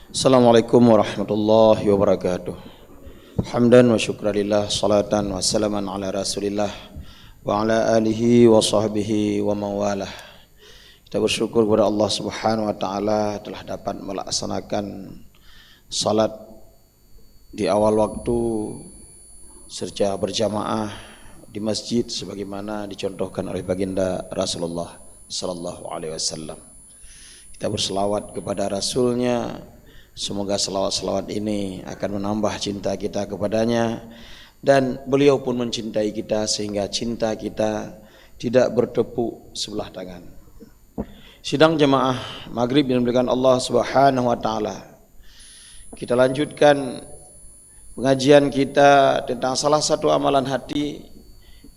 Assalamualaikum warahmatullahi wabarakatuh. Hamdan wa syukranillah, salatan wa salaman ala rasulillah wa ala alihi wa sahbihi wa mawalah. Kita bersyukur kepada Allah subhanahu wa ta'ala telah dapat melaksanakan salat di awal waktu serta berjamaah di masjid sebagaimana dicontohkan oleh baginda Rasulullah sallallahu alaihi wasallam. Kita berselawat kepada Rasulnya. Semoga selawat-selawat ini akan menambah cinta kita kepadanya dan beliau pun mencintai kita sehingga cinta kita tidak bertepuk sebelah tangan. Sidang jemaah maghrib yang dimuliakan Allah subhanahu wa ta'ala. Kita lanjutkan pengajian kita tentang salah satu amalan hati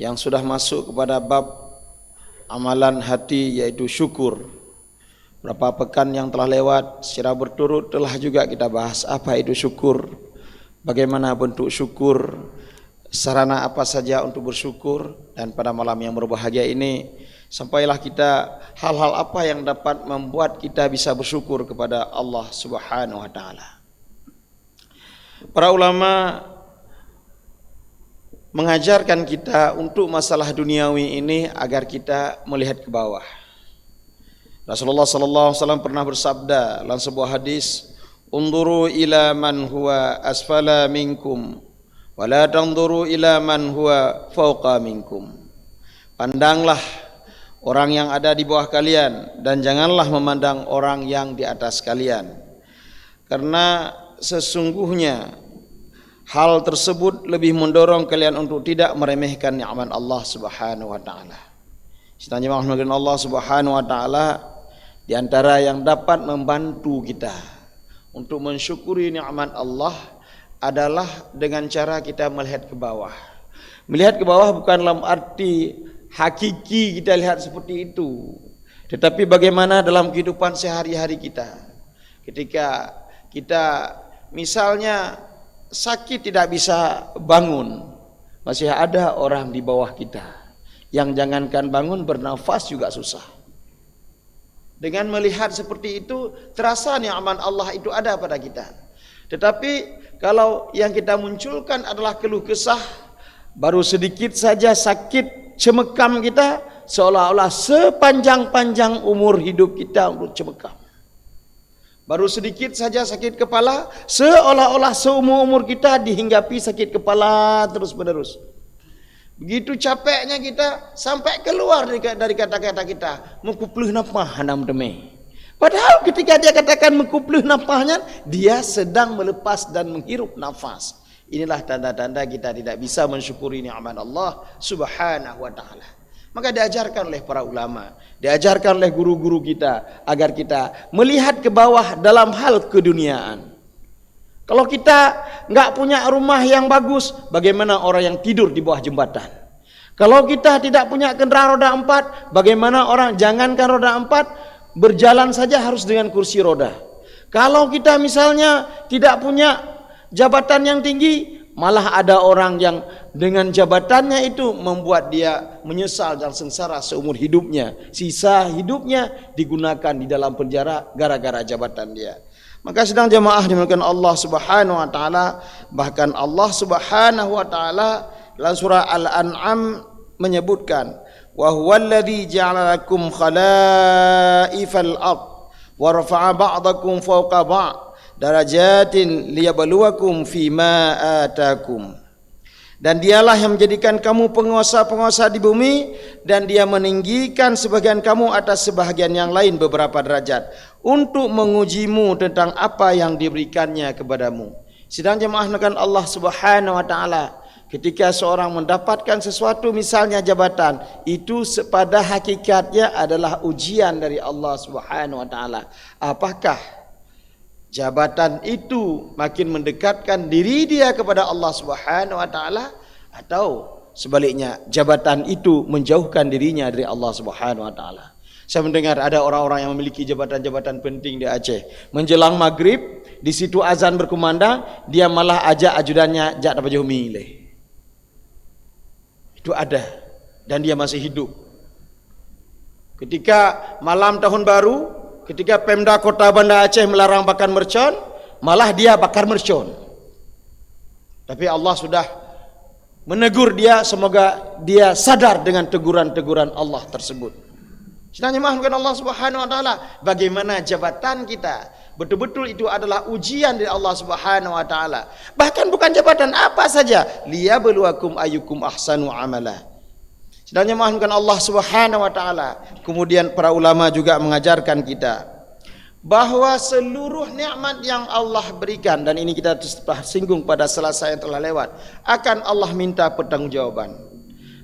yang sudah masuk kepada bab amalan hati, yaitu syukur. Berapa pekan yang telah lewat secara berturut telah juga kita bahas apa itu syukur, bagaimana bentuk syukur, sarana apa saja untuk bersyukur, dan pada malam yang berbahagia ini sampailah kita hal-hal apa yang dapat membuat kita bisa bersyukur kepada Allah Subhanahu wa taala. Para ulama mengajarkan kita untuk masalah duniawi ini agar kita melihat ke bawah. Rasulullah sallallahu alaihi wasallam pernah bersabda dalam sebuah hadis, "Unduru ila man huwa asfala minkum wa la tanzuru ila man huwa fawqa minkum." Pandanglah orang yang ada di bawah kalian dan janganlah memandang orang yang di atas kalian. Karena sesungguhnya hal tersebut lebih mendorong kalian untuk tidak meremehkan nikmat Allah Subhanahu wa taala. Setannya Allah Subhanahu wa taala di antara yang dapat membantu kita untuk mensyukuri nikmat Allah adalah dengan cara kita melihat ke bawah. Melihat ke bawah bukan dalam arti hakiki kita lihat seperti itu, tetapi bagaimana dalam kehidupan sehari-hari kita. Ketika kita misalnya sakit tidak bisa bangun, masih ada orang di bawah kita yang jangankan bangun, bernafas juga susah. Dengan melihat seperti itu, terasa nikmat Allah itu ada pada kita. Tetapi kalau yang kita munculkan adalah keluh kesah, baru sedikit saja sakit cemekam kita, seolah-olah sepanjang-panjang umur hidup kita untuk cemekam. Baru sedikit saja sakit kepala, seolah-olah seumur-umur kita dihinggapi sakit kepala terus-menerus. Begitu capeknya kita sampai keluar dari kata-kata kita, mengkupluh napah hanam deme. Padahal ketika dia katakan mengkupluh napahnya, dia sedang melepas dan menghirup nafas. Inilah tanda-tanda kita tidak bisa mensyukuri nikmat Allah Subhanahu wa taala. Maka diajarkan oleh para ulama, diajarkan oleh guru-guru kita agar kita melihat ke bawah dalam hal keduniaan. Kalau kita nggak punya rumah yang bagus, bagaimana orang yang tidur di bawah jembatan? Kalau kita tidak punya kendaraan roda 4, bagaimana orang jangankan roda 4, berjalan saja harus dengan kursi roda. Kalau kita misalnya tidak punya jabatan yang tinggi, malah ada orang yang dengan jabatannya itu membuat dia menyesal dan sengsara seumur hidupnya. Sisa hidupnya digunakan di dalam penjara gara-gara jabatan dia. Maka sedang jemaah dimuliakan Allah Subhanahu wa taala, bahkan Allah Subhanahu wa taala dalam surah Al-An'am menyebutkan, wa huwallazi ja'ala lakum khalaifal ard wa rafa'a ba'dakum fawqa ba'd darajatin liyabluwakum fima atakum. Dan dialah yang menjadikan kamu penguasa-penguasa di bumi, dan dia meninggikan sebagian kamu atas sebahagian yang lain beberapa derajat untuk mengujimu tentang apa yang diberikannya kepadamu. Sedang jemaah menekan Allah Subhanahu wa taala, ketika seorang mendapatkan sesuatu misalnya jabatan, itu pada hakikatnya adalah ujian dari Allah Subhanahu wa taala. Apakah jabatan itu makin mendekatkan diri dia kepada Allah Subhanahu wa taala, atau sebaliknya jabatan itu menjauhkan dirinya dari Allah Subhanahu wa taala? Saya mendengar ada orang-orang yang memiliki jabatan-jabatan penting di Aceh. Menjelang maghrib, di situ azan berkumandang, dia malah ajak ajudannya jak dapat milih. Itu ada, dan dia masih hidup. Ketika malam tahun baru, ketika Pemda Kota Banda Aceh melarang makan mercon, malah dia bakar mercon. Tapi Allah sudah menegur dia, semoga dia sadar dengan teguran-teguran Allah tersebut. Sedangkan maafkan Allah Subhanahu wa taala, bagaimana jabatan kita betul-betul itu adalah ujian dari Allah Subhanahu wa taala. Bahkan bukan jabatan apa saja, liyabluwakum ayyukum ahsanu amala. Sedangkan maafkan Allah Subhanahu wa taala. Kemudian para ulama juga mengajarkan kita bahwa seluruh nikmat yang Allah berikan, dan ini kita telah singgung pada selasa yang telah lewat, akan Allah minta pertanggungjawaban.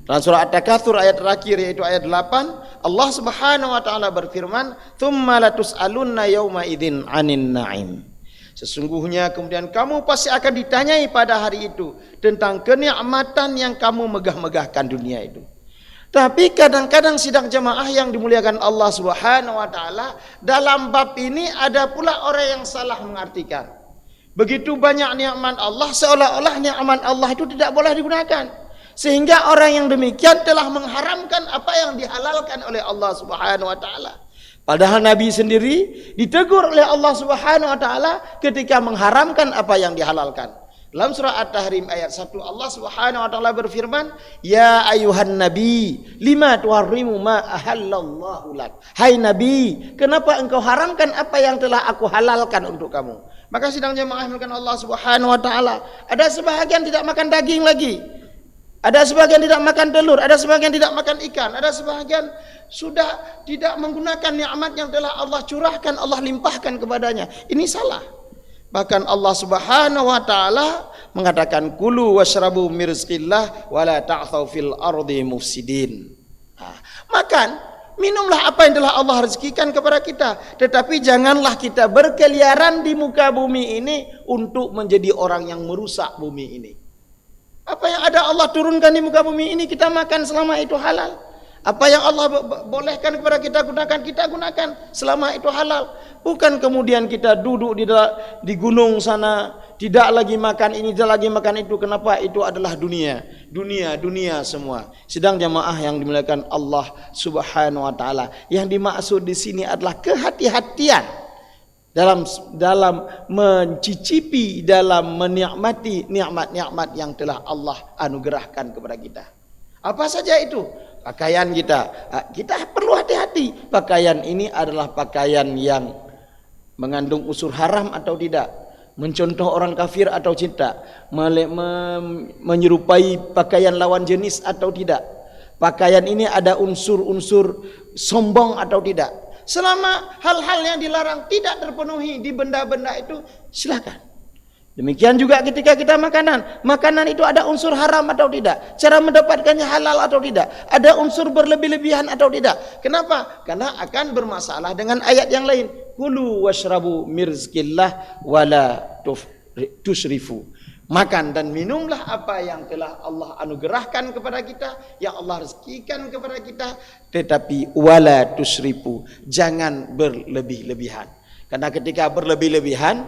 Dalam surah At-Takatsur ayat terakhir yaitu ayat 8, Allah Subhanahu wa taala berfirman, "Tsumma latus'alunna yauma idzin 'anin na'im." Sesungguhnya kemudian kamu pasti akan ditanyai pada hari itu tentang kenikmatan yang kamu megah-megahkan dunia itu. Tapi kadang-kadang sidang jamaah yang dimuliakan Allah Subhanahu wa taala, dalam bab ini ada pula orang yang salah mengartikan. Begitu banyak nikmat Allah, seolah-olah nikmat Allah itu tidak boleh digunakan. Sehingga orang yang demikian telah mengharamkan apa yang dihalalkan oleh Allah Subhanahu wa taala. Padahal Nabi sendiri ditegur oleh Allah Subhanahu wa taala ketika mengharamkan apa yang dihalalkan. Dalam surah At-Tahrim ayat 1, Allah Subhanahu wa taala berfirman, "Ya ayuhan nabi, lima tuharrimu ma ahallallahu lak." Hai Nabi, kenapa engkau haramkan apa yang telah aku halalkan untuk kamu? Maka sidang jemaah yang Allah Subhanahu wa taala, ada sebahagian tidak makan daging lagi. Ada sebagian tidak makan telur, ada sebagian tidak makan ikan, ada sebagian sudah tidak menggunakan nikmat yang telah Allah curahkan, Allah limpahkan kepadanya. Ini salah. Bahkan Allah Subhanahu wa taala mengatakan, "Kulu washrabu min rizqillah wa la ta'thaw fil ardi mufsidin." Makan, minumlah apa yang telah Allah rezekikan kepada kita, tetapi janganlah kita berkeliaran di muka bumi ini untuk menjadi orang yang merusak bumi ini. Apa yang ada Allah turunkan di muka bumi ini kita makan selama itu halal. Apa yang Allah bolehkan kepada kita gunakan selama itu halal. Bukan kemudian kita duduk di gunung sana, tidak lagi makan ini, tidak lagi makan itu. Kenapa? Itu adalah dunia semua. Sedang jamaah yang dimuliakan Allah Subhanahu wa taala, yang dimaksud di sini adalah kehati-hatian dalam mencicipi, dalam menikmati nikmat-nikmat yang telah Allah anugerahkan kepada kita. Apa saja itu? Pakaian kita perlu hati-hati. Pakaian ini adalah pakaian yang mengandung unsur haram atau tidak, mencontoh orang kafir atau tidak, menyerupai pakaian lawan jenis atau tidak. Pakaian ini ada unsur-unsur sombong atau tidak. Selama hal-hal yang dilarang tidak terpenuhi di benda-benda itu, silakan. Demikian juga ketika kita makanan itu ada unsur haram atau tidak, cara mendapatkannya halal atau tidak, ada unsur berlebih-lebihan atau tidak. Kenapa? Karena akan bermasalah dengan ayat yang lain. Kulu washrabu min rizqillah wala tusrifu. Makan dan minumlah apa yang telah Allah anugerahkan kepada kita, yang Allah rezekikan kepada kita, tetapi wala tusrifu, jangan berlebih-lebihan. Karena ketika berlebih-lebihan,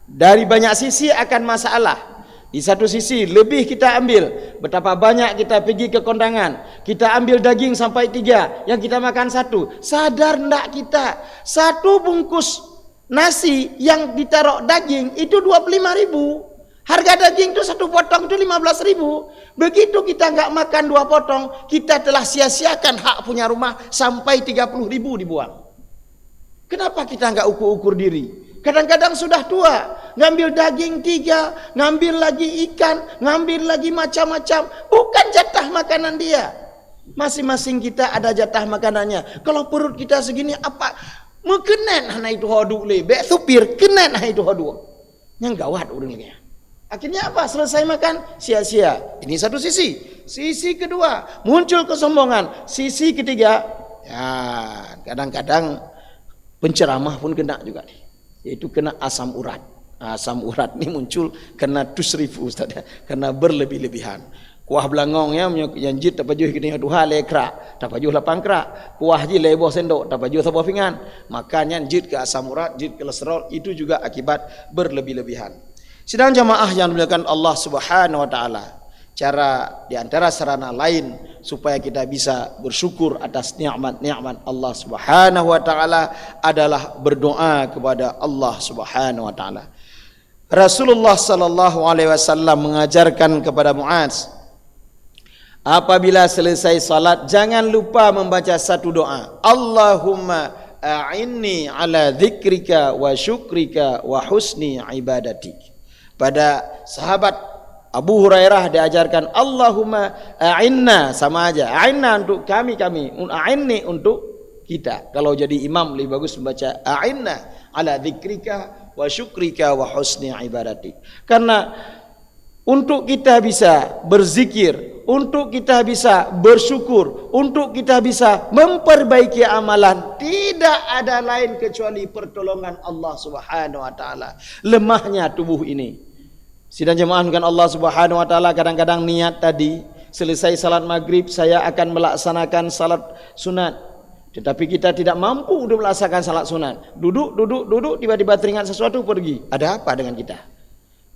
dari banyak sisi akan masalah. Di satu sisi lebih kita ambil, betapa banyak kita pergi ke kondangan, kita ambil daging sampai 3, yang kita makan 1. Sadar enggak kita, 1 bungkus nasi yang ditaruh daging itu 25.000. Harga daging itu 1 potong itu 15.000. Begitu kita enggak makan 2 potong, kita telah sia-siakan hak punya rumah sampai 30.000 dibuang. Kenapa kita enggak ukur-ukur diri? Kadang-kadang sudah tua, ngambil daging 3, ngambil lagi ikan, ngambil lagi macam-macam. Bukan jatah makanan dia. Masing-masing kita ada jatah makanannya. Kalau perut kita segini apa? Mekenen hana itu hoduk le. Bek supir kenen hana itu hoduk. Yang gawat urangnya. Akhirnya apa? Selesai makan, sia-sia. Ini satu sisi. Sisi kedua, muncul kesombongan. Sisi ketiga, ya kadang-kadang penceramah pun kena juga nih. Yaitu kena asam urat. Asam urat ini muncul kena tusrifu Ustaz ya, karena berlebih-lebihan. Kuah belangongnya yang jit tak pajuh kini Tuhan lekra, tak pajuh lapang kra. Kuah ji lebo sendok, tak pajuh sabah pingan. Makanya jit ke asam urat, jit kolesterol, itu juga akibat berlebih-lebihan. Sedang jamaah yang dimuliakan Allah Subhanahu wa taala, cara di antara sarana lain supaya kita bisa bersyukur atas nikmat-nikmat Allah Subhanahu wa taala adalah berdoa kepada Allah Subhanahu wa taala. Rasulullah sallallahu alaihi wasallam mengajarkan kepada Muaz, apabila selesai salat jangan lupa membaca satu doa, Allahumma a'inni ala dzikrika wa syukrika wa husni ibadatik. Pada sahabat Abu Hurairah diajarkan Allahumma a'inna, sama aja, a'inna untuk kami, a'inni untuk kita. Kalau jadi imam lebih bagus membaca a'inna ala dzikrika wa syukrika wa husni ibadatik. Karena untuk kita bisa berzikir, untuk kita bisa bersyukur, untuk kita bisa memperbaiki amalan, tidak ada lain kecuali pertolongan Allah Subhanahu wa taala. Lemahnya tubuh ini. Sidang jemaah kan Allah Subhanahu wa taala, kadang-kadang niat tadi selesai salat maghrib saya akan melaksanakan salat sunat. Tetapi kita tidak mampu untuk melaksanakan salat sunat. Duduk, tiba-tiba teringat sesuatu, pergi. Ada apa dengan kita?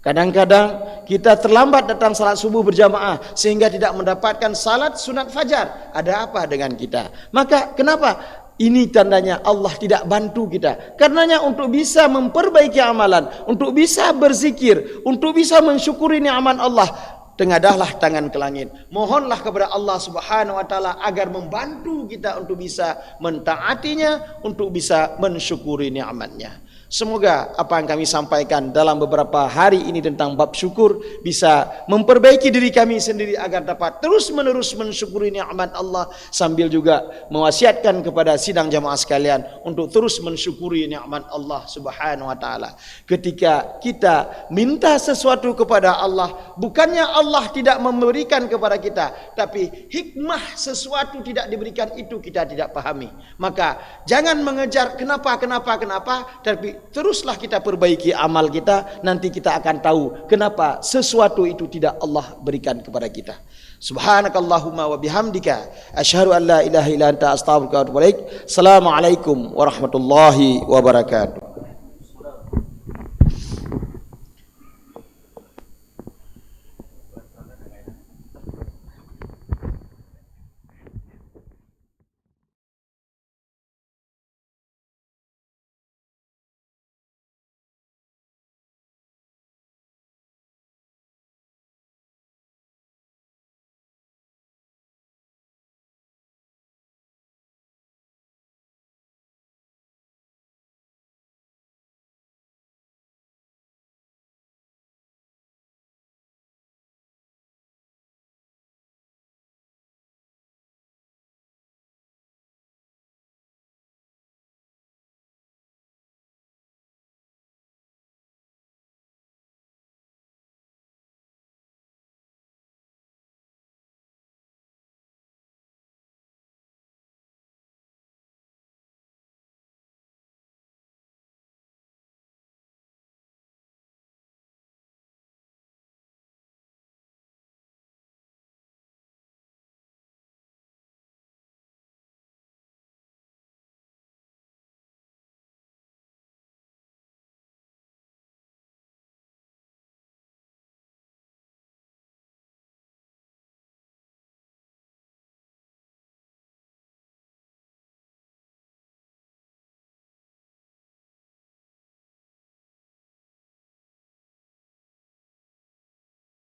Kadang-kadang kita terlambat datang salat subuh berjamaah sehingga tidak mendapatkan salat sunat fajar. Ada apa dengan kita? Maka kenapa? Ini tandanya Allah tidak bantu kita. Karenanya untuk bisa memperbaiki amalan, untuk bisa berzikir, untuk bisa mensyukuri nikmat Allah, tengadahlah tangan ke langit. Mohonlah kepada Allah Subhanahu wa taala agar membantu kita untuk bisa mentaatinya, untuk bisa mensyukuri nikmatnya. Semoga apa yang kami sampaikan dalam beberapa hari ini tentang bab syukur bisa memperbaiki diri kami sendiri agar dapat terus-menerus mensyukuri nikmat Allah, sambil juga mewasiatkan kepada sidang jamaah sekalian untuk terus mensyukuri nikmat Allah Subhanahu wa taala. Ketika kita minta sesuatu kepada Allah, bukannya Allah tidak memberikan kepada kita, tapi hikmah sesuatu tidak diberikan itu kita tidak pahami. Maka jangan mengejar kenapa, tapi teruslah kita perbaiki amal kita, nanti kita akan tahu kenapa sesuatu itu tidak Allah berikan kepada kita. Subhanakallahumma wa bihamdika asyhadu an la ilaha illa anta astaghfiruka wa atubu ilaik. Assalamualaikum warahmatullahi wabarakatuh.